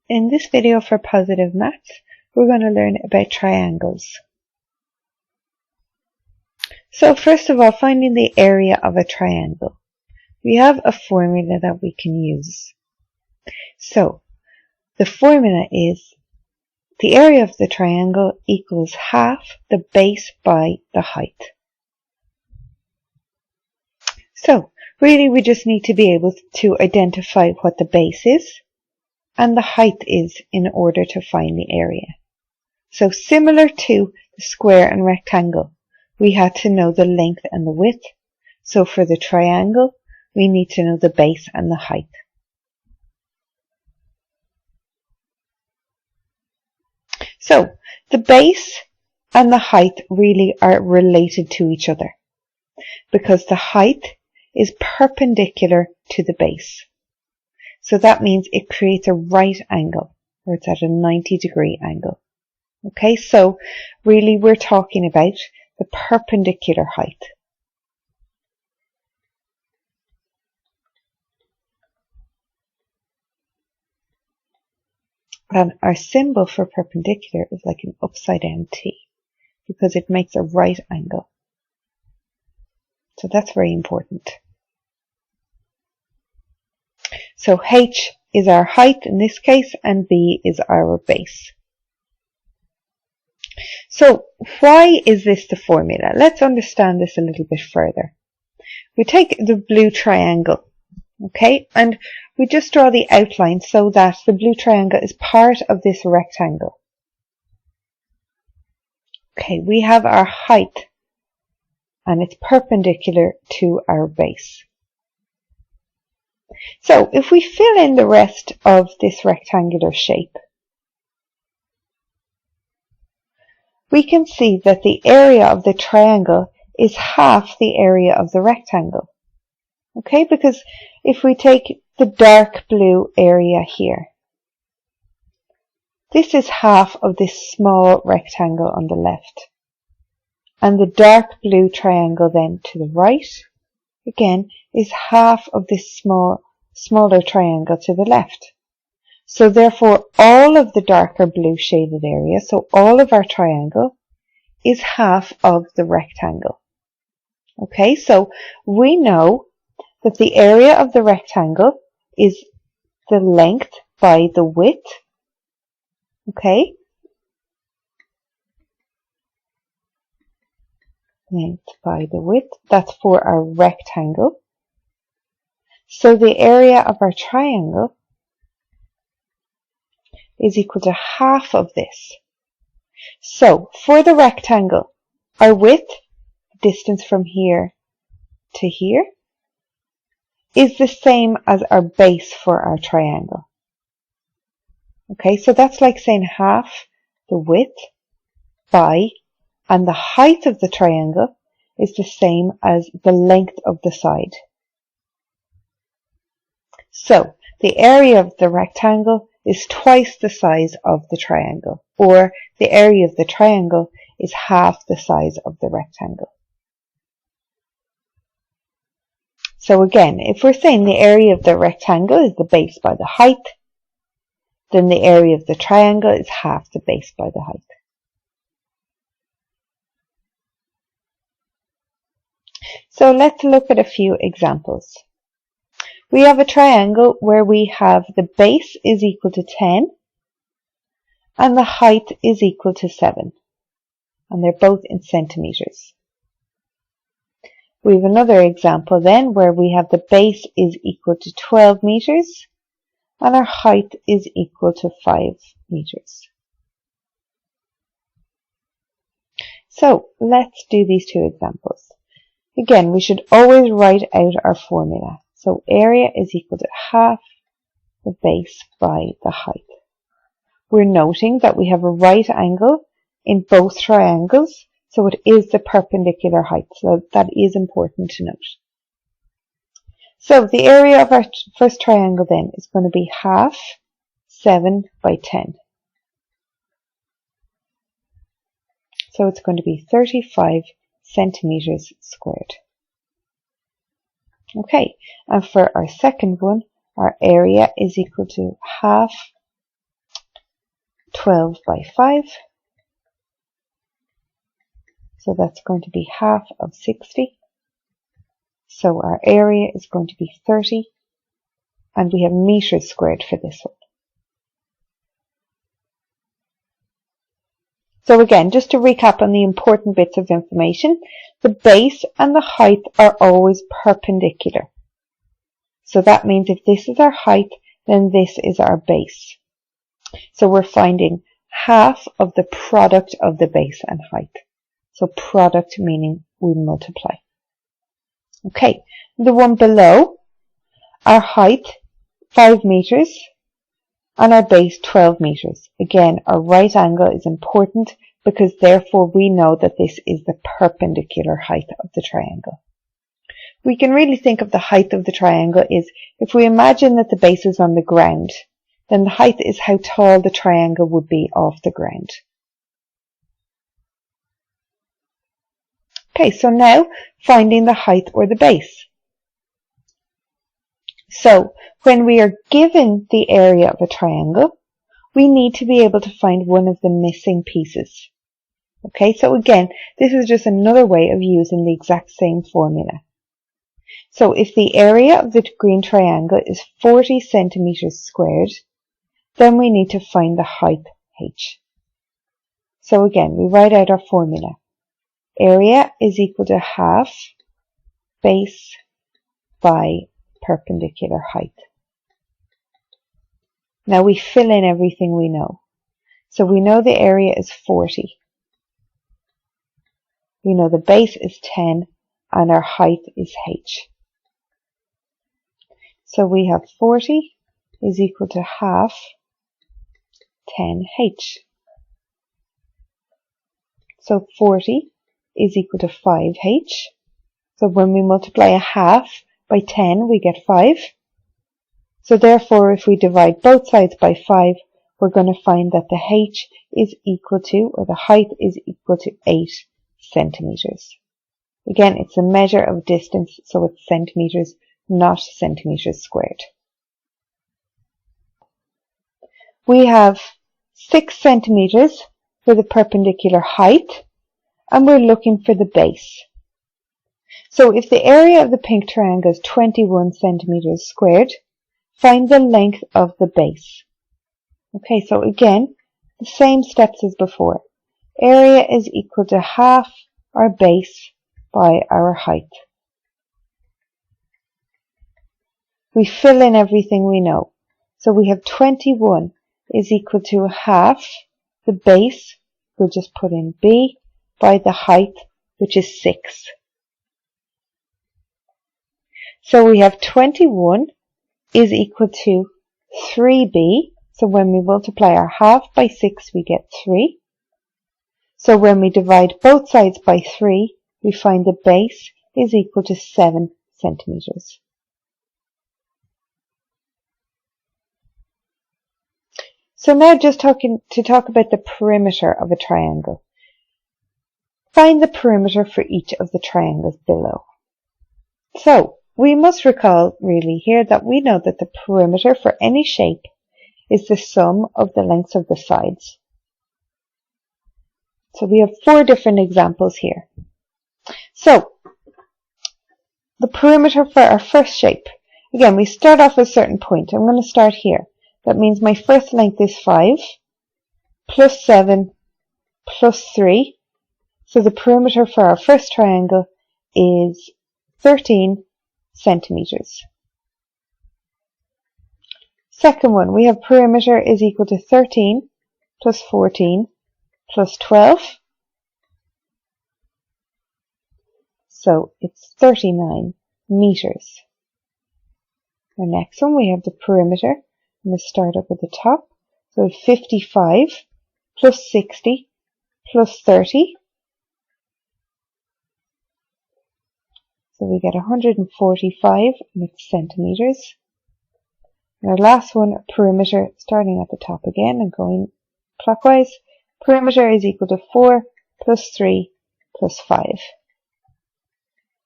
In this video for Positive Maths, we're going to learn about triangles. So first of all, finding the area of a triangle. We have a formula that we can use. So the formula is the area of the triangle equals half the base by the height. So really we just need to be able to identify what the base is and the height is in order to find the area. So similar to the square and rectangle, we had to know the length and the width. So for the triangle, we need to know the base and the height. So the base and the height really are related to each other because the height is perpendicular to the base. So that means it creates a right angle, or it's at a 90-degree angle. Okay, so really we're talking about the perpendicular height. And our symbol for perpendicular is like an upside down T because it makes a right angle. So that's very important. So H is our height in this case and B is our base. So why is this the formula? Let's understand this a little bit further. We take the blue triangle, okay, and we just draw the outline so that the blue triangle is part of this rectangle. Okay, we have our height and it's perpendicular to our base. So if we fill in the rest of this rectangular shape, we can see that the area of the triangle is half the area of the rectangle. Okay, because if we take the dark blue area here, this is half of this small rectangle on the left. And the dark blue triangle then to the right, again, is half of this smaller triangle to the left. So therefore all of the darker blue shaded area, so all of our triangle, is half of the rectangle. Okay, so we know that the area of the rectangle is the length by the width. Okay, length by the width, that's for our rectangle. So the area of our triangle is equal to half of this. So for the rectangle, our width, distance from here to here, is the same as our base for our triangle. Okay, so that's like saying half the width by, and the height of the triangle is the same as the length of the side. So the area of the rectangle is twice the size of the triangle, or the area of the triangle is half the size of the rectangle. So again, if we're saying the area of the rectangle is the base by the height, then the area of the triangle is half the base by the height. So let's look at a few examples. We have a triangle where we have the base is equal to 10 and the height is equal to 7. And they're both in centimeters. We have another example then where we have the base is equal to 12 meters and our height is equal to 5 meters. So let's do these two examples. Again, we should always write out our formula. So area is equal to half the base by the height. We're noting that we have a right angle in both triangles, so it is the perpendicular height. So that is important to note. So the area of our first triangle then is going to be half 7 by 10. So it's going to be 35 centimeters squared. Okay, and for our second one, our area is equal to half 12 by 5. So that's going to be half of 60. So our area is going to be 30. And we have meters squared for this one. So again, just to recap on the important bits of information, the base and the height are always perpendicular. So that means if this is our height, then this is our base. So we're finding half of the product of the base and height. So product meaning we multiply. Okay, the one below, our height 5 meters and our base 12 meters. Again, our right angle is important because therefore we know that this is the perpendicular height of the triangle. We can really think of the height of the triangle is if we imagine that the base is on the ground, then the height is how tall the triangle would be off the ground. Okay, so now finding the height or the base. So when we are given the area of a triangle, we need to be able to find one of the missing pieces. Okay, so again, this is just another way of using the exact same formula. So if the area of the green triangle is 40 centimeters squared, then we need to find the height h. So again, we write out our formula. Area is equal to half base by perpendicular height. Now we fill in everything we know. So we know the area is 40. We know the base is 10 and our height is h. So we have 40 is equal to half 10h. So 40 is equal to 5h. So when we multiply a half by 10, we get 5. So therefore, if we divide both sides by 5, we're going to find that the h is equal to, or the height is equal to 8 centimeters. Again, it's a measure of distance, so it's centimeters, not centimeters squared. We have 6 centimeters for the perpendicular height, and we're looking for the base. So if the area of the pink triangle is 21 centimeters squared, find the length of the base. Okay, so again, the same steps as before. Area is equal to half our base by our height. We fill in everything we know. So we have 21 is equal to half the base, we'll just put in b, by the height, which is 6. So we have 21 is equal to 3b. So when we multiply our half by 6, we get 3. So when we divide both sides by 3, we find the base is equal to 7 centimeters. So now just talk about the perimeter of a triangle. Find the perimeter for each of the triangles below. So we must recall really here that we know that the perimeter for any shape is the sum of the lengths of the sides. So we have 4 different examples here. So the perimeter for our first shape. Again, we start off at a certain point. I'm going to start here. That means my first length is 5 plus 7 plus 3. So the perimeter for our first triangle is 13 centimeters. Second one, we have perimeter is equal to 13 plus 14 plus 12. So it's 39 meters. The next one, we have the perimeter. I'm going to start up at the top. So 55 plus 60 plus 30. So we get 145 centimeters. And our last one, perimeter, starting at the top again and going clockwise. Perimeter is equal to 4 plus 3 plus 5.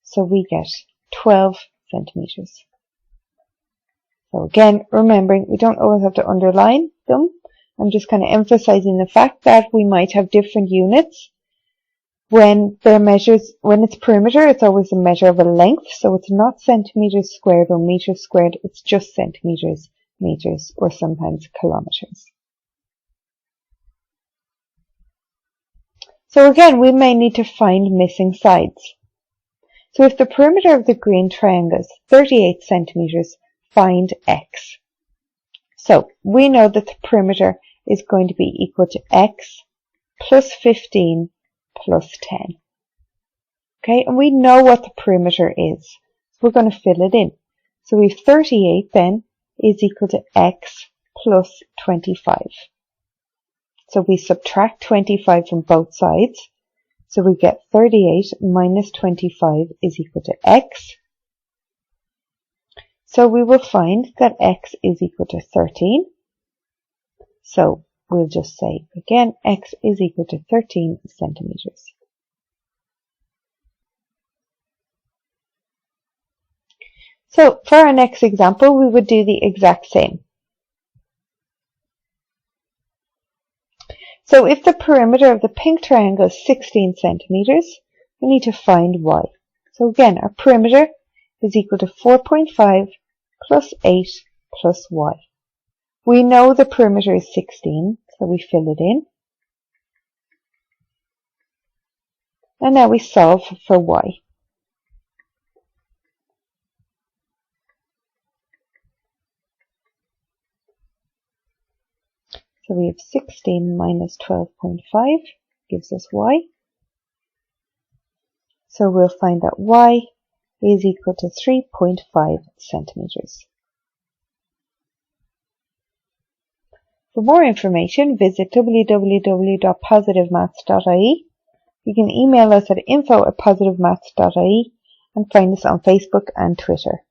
So we get 12 centimeters. So again, remembering we don't always have to underline them, I'm just kind of emphasizing the fact that we might have different units. When it's perimeter, it's always a measure of a length, so it's not centimeters squared or meters squared, it's just centimeters, meters, or sometimes kilometers. So again, we may need to find missing sides. So if the perimeter of the green triangle is 38 centimeters, find x. So we know that the perimeter is going to be equal to x plus 15 plus 10. Okay, and we know what the perimeter is. So we're going to fill it in. So we have 38 then is equal to x plus 25. So we subtract 25 from both sides. So we get 38 minus 25 is equal to x. So we will find that x is equal to 13. So we'll just say again, x is equal to 13 centimeters. So for our next example, we would do the exact same. So if the perimeter of the pink triangle is 16 centimeters, we need to find y. So again, our perimeter is equal to 4.5 plus 8 plus y. We know the perimeter is 16, so we fill it in. And now we solve for y. So we have 16 minus 12.5 gives us y. So we'll find that y is equal to 3.5 centimeters. For more information, visit www.PositiveMaths.ie. You can email us at info@PositiveMaths.ie and find us on Facebook and Twitter.